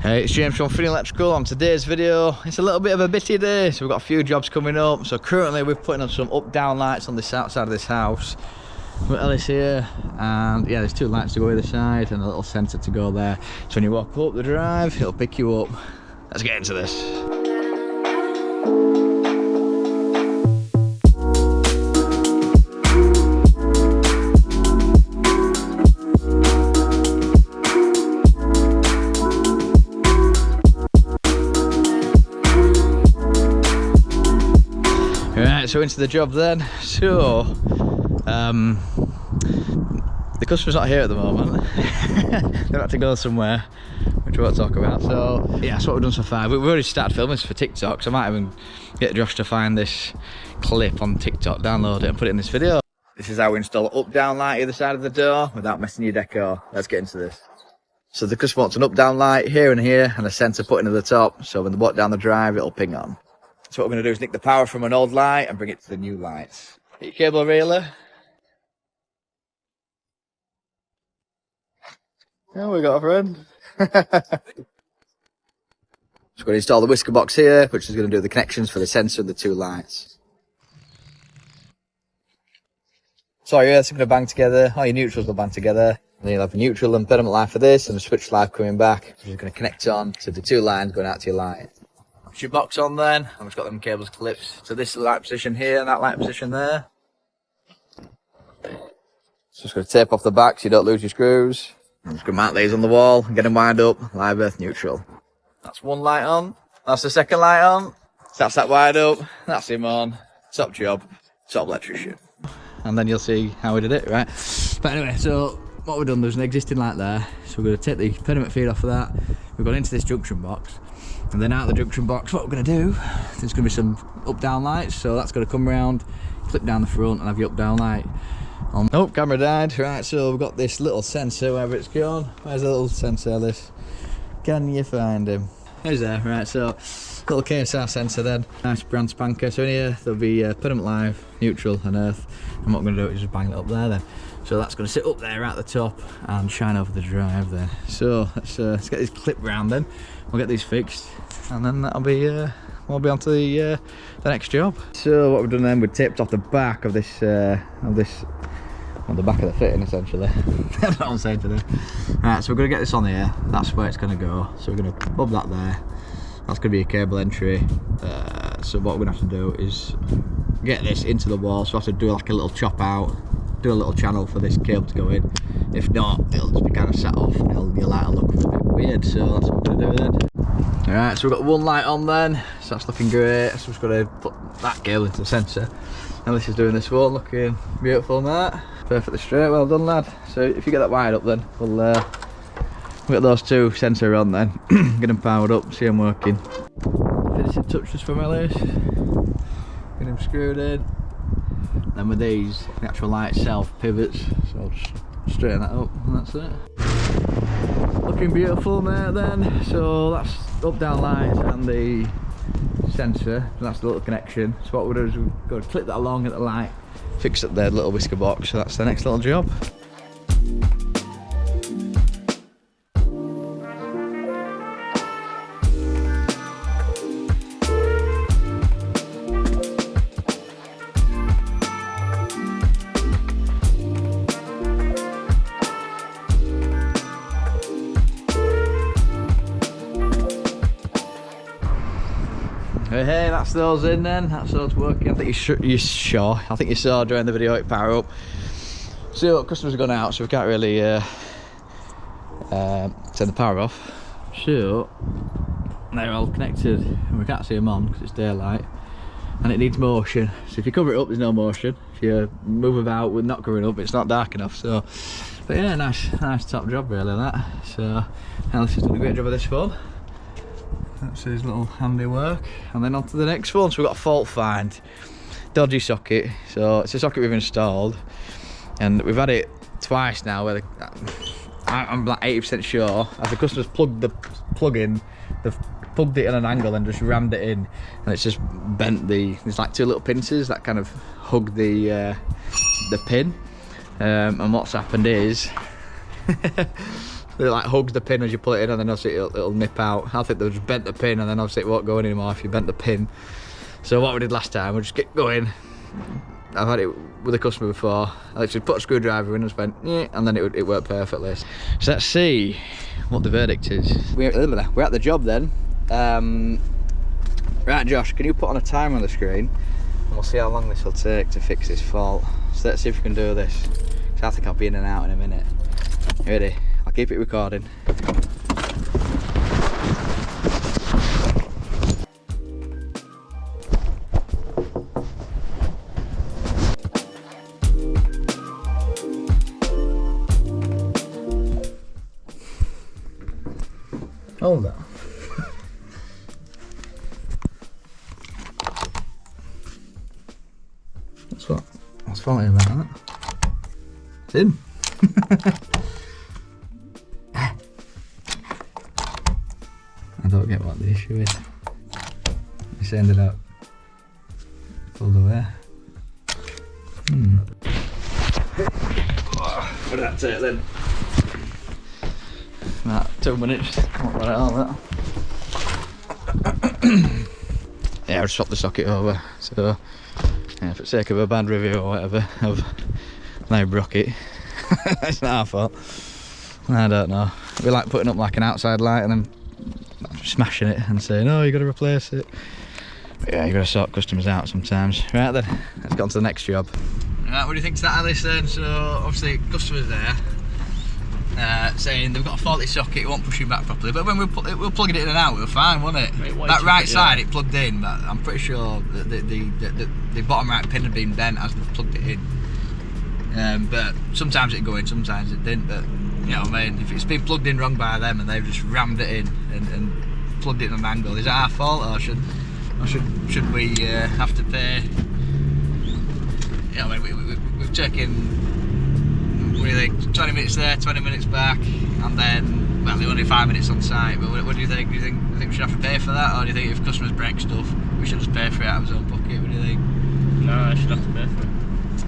Hey, it's James from Finney Electrical. On today's video, it's a little bit of a bitty day, so we've got a few jobs coming up. So currently we're putting on some up-down lights on this outside of this house. With Ellis here, and yeah, there's two lights to go either side and a little sensor to go there. So when you walk up the drive, it'll pick you up. Let's get into this. Right, so into the job then. So the customer's not here at the moment. They've had to go somewhere, which we won't talk about. So yeah, that's what we've done so far. We've already started filming this for TikTok, so I might even get Josh to find this clip on TikTok, download it and put it in this video. This is how we install an up-down light either side of the door without messing your decor. Let's get into this. So the customer wants an up-down light here and here and a sensor put into the top, so when they walk down the drive it'll ping on. So what we're going to do is nick the power from an old light and bring it to the new lights. Get your cable reeler. Oh, we got a friend. So we're going to install the whisker box here, which is going to do the connections for the sensor and the two lights. So your earths are going to bang together, all your neutrals will bang together. And then you'll have a neutral and permanent light for this, and a switch light coming back, which is going to connect on to the two lines going out to your light. Put your box on then, and we've got them cables clipped to this light position here and that light position there. So just going to tape off the back so you don't lose your screws. I'm just going to mount these on the wall and get them wired up, live earth neutral. That's one light on, that's the second light on, that's that wired up, that's him on. Top job, top electrician. And then you'll see how we did it, right? But anyway, so what we've done, there's an existing light there, so we're going to take the pediment feed off of that. We've gone into this junction box, and then out of the junction box, what we're going to do, there's going to be some up-down lights, so that's going to come round, clip down the front and have your up-down light. Oh, camera died. Right, so we've got this little sensor, wherever it's gone. Where's the little sensor, Alice? Can you find him? He's there. Right, so little KSR sensor then. Nice brand spanker. So in here there'll be pediment live, neutral and earth. And what we're going to do is just bang it up there then. So that's going to sit up there at the top and shine over the drive then. So let's get this clip round then. We'll get these fixed, and then that'll be we'll be on to the next job. So what we've done then, we've taped off the back of this on the back of the fitting essentially. That's what I'm saying today. Right, so we're going to get this on here. That's where it's going to go. So we're going to bob that there. That's going to be a cable entry. So what we're going to have to do is get this into the wall. So I have to do like a little chop out, do a little channel for this cable to go in. If not, it'll just be kind of set off and your light will look a bit weird. So that's what we're going to do then. Alright, so we've got one light on then. So that's looking great. So we're just going to put that cable into the sensor. And this is doing this one, looking beautiful, mate. Perfectly straight, well done, lad. So if you get that wired up then, we'll get those two sensors on then, get them powered up, see them working. Finishing touches from Ellis, get them screwed in. Then with these, the actual light itself pivots, so I'll just straighten that up and that's it. Looking beautiful, mate, then. So that's up-down lights and the sensor, so that's the little connection. So what we'll do is we'll go clip that along at the light, fix up their little whisker box, so that's the next little job. Hey, that's those in then, that's those working. I think you saw during the video it power up. So customers have gone out, so we can't really turn the power off. So they're all connected and we can't see them on because it's daylight and it needs motion. So if you cover it up, there's no motion. If you move about with not covering up, it's not dark enough. So, but yeah, nice top job really that. So Alice has done a great job of this one. That's his little handiwork, and then on to the next one. So we've got a fault find, dodgy socket. So it's a socket we've installed, and we've had it twice now where I'm like 80% sure as the customer's plugged the plug in, they've plugged it at an angle and just rammed it in, and it's just bent there's like two little pincers that kind of hug the pin, and what's happened is It like hugs the pin as you pull it in, and then obviously it'll nip out. I think they've just bent the pin, and then obviously it won't go in anymore if you bent the pin. So what we did last time, we just get going. I've had it with a customer before. I literally put a screwdriver in and just went, yeah, and then it worked perfectly. So let's see what the verdict is. We're at the job then. Right, Josh, can you put on a timer on the screen, and we'll see how long this will take to fix this fault. So let's see if we can do this. So I think I'll be in and out in a minute. You ready? I'll keep it recording. Hold on. What's funny about that? It's in. I don't get what the issue is. It's ended up pulled away. What did that take then? About 2 minutes. Not bad at all, that. Yeah, I just swapped the socket over. So, yeah, for the sake of a bad review or whatever of my brocket, it's not our fault. I don't know. We like putting up like an outside light and then smashing it and saying, oh, you got to replace it. But yeah, you got to sort customers out sometimes. Right then, let's get on to the next job. Right, what do you think to that, Alice then? So obviously customers there saying they've got a faulty socket, it won't push you back properly. But when we'll plug it in and out, we were fine, wasn't it? That right side, it plugged in, but I'm pretty sure that the bottom right pin had been bent as they plugged it in. But sometimes it'd go in, sometimes it didn't. But you know what I mean? If it's been plugged in wrong by them and they've just rammed it in and plugged it in an angle, is that our fault, or should we have to pay? You know, I mean, we've taken, what do you think, 20 minutes there, 20 minutes back, and then, well, only 5 minutes on site. But what do you think? Do you think we should have to pay for that, or do you think if customers break stuff, we should just pay for it out of his own pocket? What do you think? No, I should have to pay for it.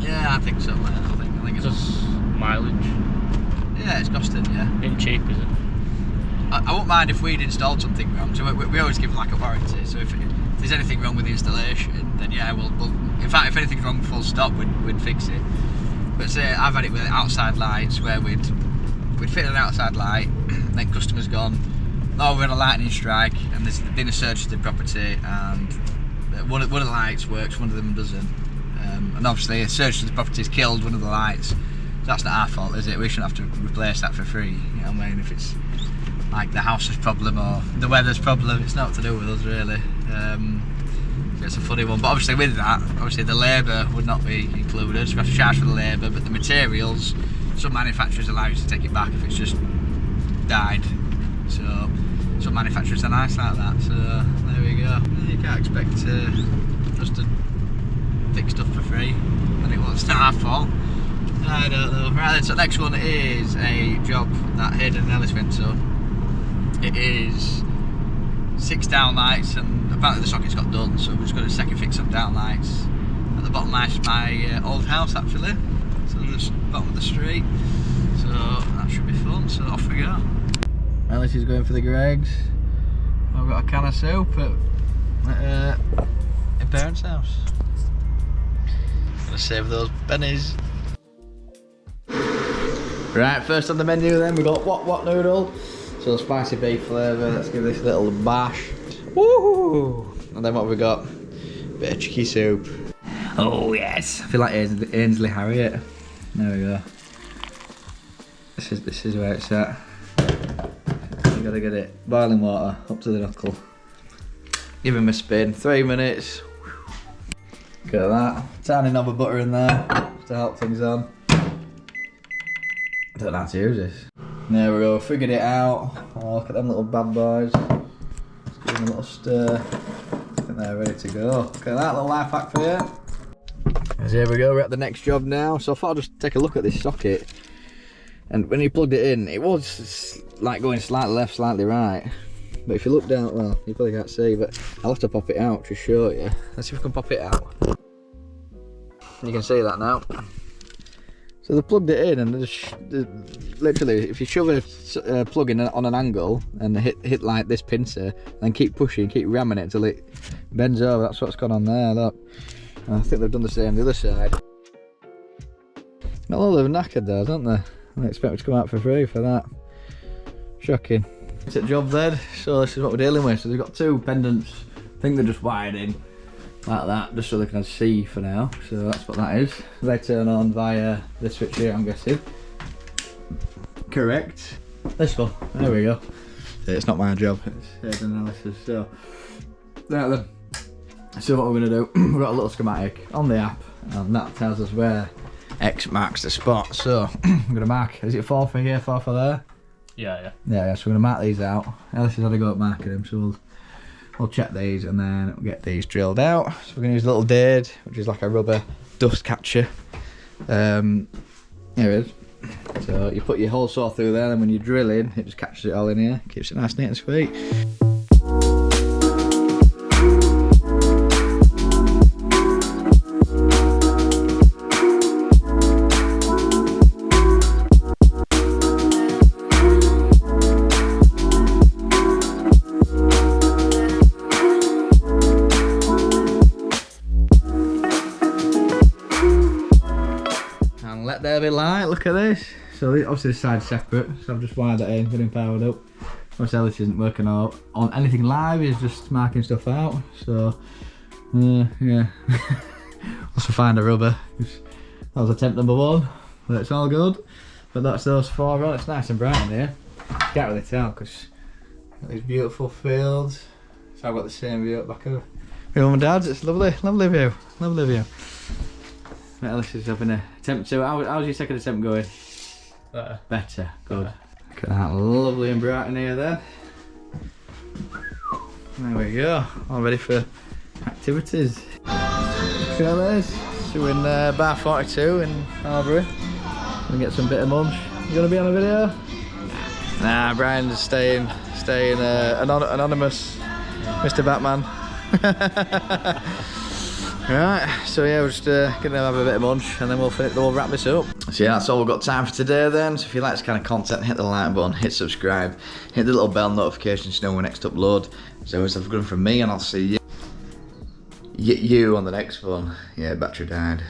Yeah, I think so, mate. I think it's just mileage. Yeah, it's costing, yeah. Ain't cheap, is it? I won't mind if we'd installed something wrong. So we always give like a warranty. So if there's anything wrong with the installation, then yeah, we'll in fact, if anything's wrong full stop, we'd fix it. But say I've had it with outside lights where we'd fit an outside light, then customer's gone, oh, we're on a lightning strike, and there's been a search to the property, and one of the lights works, one of them doesn't. And obviously a search to the property's killed one of the lights. So that's not our fault, is it? We shouldn't have to replace that for free. You know what I mean? If it's like the house's problem or the weather's problem, it's not to do with us really. So it's a funny one. But obviously with that, the labour would not be included. So we have to charge for the labour, but the materials, some manufacturers allow you to take it back if it's just died. So some manufacturers are nice like that. So there we go. You can't expect us to fix stuff for free, and it was not our fault. I don't know. Right then, so the next one is a job that Hayden and Ellis went to. It is 6 downlights, and apparently the socket's got done, so we're just going to second fix some downlights at the bottom of my old house actually, so the bottom of the street. So that should be fun, so off we go. Ellis is going for the Greggs. I've got a can of soup at parents' house. Gonna save those pennies. Right, first on the menu then, we got what noodle. So spicy beef flavour, let's give this a little bash. Woohoo! And then what have we got? Bit of chicky soup. Oh yes! I feel like Ainsley Harriet. There we go. This is where it's at. You gotta get it boiling water up to the knuckle. Give him a spin, 3 minutes. Look at that. Tiny knob of butter in there to help things on. I don't know how to use this. There we go, figured it out. Oh, look at them little bad boys. Let's give them a little stir. I think they're ready to go. Look at that little life hack for you. So here we go, we're at the next job now. So I thought I'd just take a look at this socket. And when you plugged it in, it was like going slightly left, slightly right. But if you look down, well, you probably can't see, but I'll have to pop it out to show you. Let's see if we can pop it out. You can see that now. So they plugged it in, and literally, if you shove a plug in on an angle and hit like this pincer, and keep pushing, keep ramming it until it bends over. That's what's gone on there. Look, and I think they've done the same on the other side. Well, they're knackered though, aren't they? I expect it to come out for free for that. Shocking. It's a job then. So this is what we're dealing with. So they've got two pendants. I think they're just wired in like that, just so they can see for now. So that's what that is. They turn on via this switch here, I'm guessing. Correct. This one. There we go. It's not my job. It's analysis. So right then. So what we're gonna do? We've got a little schematic on the app, and that tells us where X marks the spot. So I'm gonna mark. Is it 4 for here, 4 for there? Yeah. Yeah. So we're gonna mark these out. Alice has had to go at marking them, so we'll check these and then we'll get these drilled out. So we're gonna use a little dade, which is like a rubber dust catcher. Here it is. So you put your hole saw through there, and when you're drilling, it just catches it all in here, keeps it nice, neat and sweet. Let there be light, look at this. So obviously this side's separate, so I've just wired that in, getting powered up. Obviously Alice isn't working on anything live, he's just marking stuff out. So yeah. Also find a rubber. That was attempt number 1, but it's all good. But that's those 4 on. It's nice and bright in here. Can't really tell because these beautiful fields. So I've got the same view at the back of my mum and dad's. It's lovely, lovely view, lovely view. Alice is having a attempt. So how's your second attempt going? Better. Good. Look at that, lovely and bright in here then. There we go. All ready for activities. Look at this. So we're in bar 42 in Albury. Gonna get some bit of munch. You gonna be on a video? Nah, Brian's staying anonymous, Mr. Batman. Right, so yeah, we're just gonna have a bit of munch and then we'll wrap this up. So yeah, that's all we've got time for today then. So if you like this kind of content, hit the like button, hit subscribe, hit the little bell notification so you know when next upload. So it's good from me, and I'll see you on the next one. Yeah, battery died.